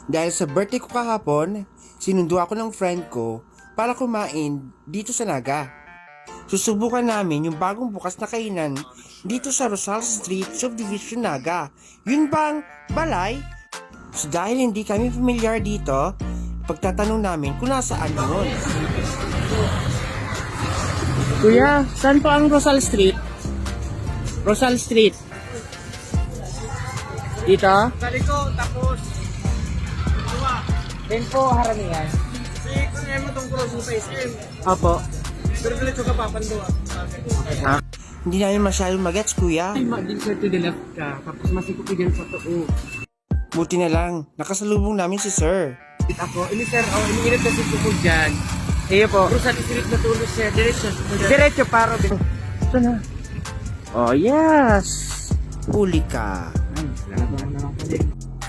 Dahil sa birthday ko kahapon, sinundo ako ng friend ko para kumain dito sa Naga. Susubukan namin yung bagong bukas na kainan dito sa Rosal Street, Subdivision Naga. Yun bang balay? So dahil hindi kami familiar dito, pagtatanong namin kung nasaan yun. Kuya, saan po ang Rosal Street? Rosal Street. Dito? Kaliko, tapos dua. Then po, haramihan. Si kung mo itong cross mo sa SM. Opo. Pero diretso ka papandua. Hindi namin masyadong magets, kuya. Ay, din sir to the left ka. Tapos masiko ko dyan sa too. Buti na lang, nakasalubong namin si sir. Ako, ini sir, iniinit na si Kuko dyan. Iyo po. Pero sa district na tulos sir, diretso. Diretso paro. Ito na. Oh, yes. Huli ka. Ay, salamat naman pala.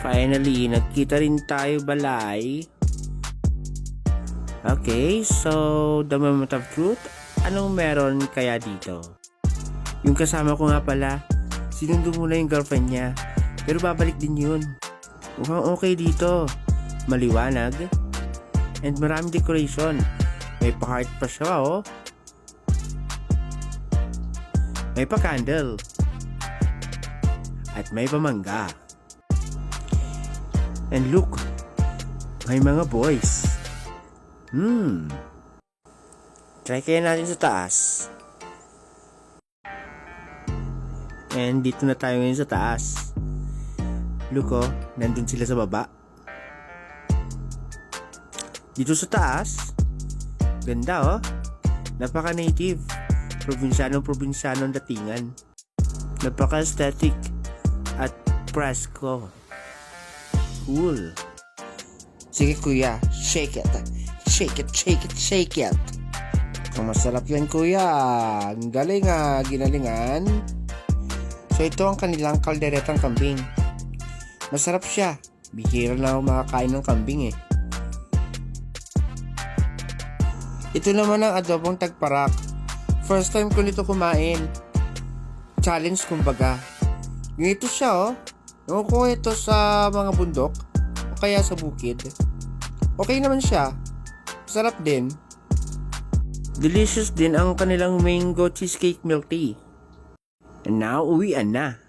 Finally, nagkita rin tayo, balay. Okay, so the moment of truth, anong meron kaya dito? Yung kasama ko nga pala, sinundo muna yung girlfriend niya, pero babalik din yun. Mukhang okay dito, maliwanag, and maraming decoration. May pa-heart pa siya, oh. May pa-candle. At may pamangga. And look, may mga boys. Try kaya natin sa taas. And dito na tayo ngayon sa taas. Look, oh, nandun sila sa baba. Dito sa taas, ganda, oh. Napaka-native. Probinsyano-probinsyano ang datingan. Napaka-aesthetic at presko. Cool. Sige kuya, shake it. Shake it, shake it, shake it. Kung masarap yan kuya. Ang galing ginalingan. So ito ang kanilang kalderetang kambing. Masarap siya. Bihira na ako makakain ng kambing eh. Ito naman ang adobong tagparak. First time ko nito kumain. Challenge kumbaga. Yung ito siya, oh. Ewan ko ito sa mga bundok o kaya sa bukid. Okay naman siya. Sarap din. Delicious din ang kanilang mango cheesecake milk tea. And now, uwian na.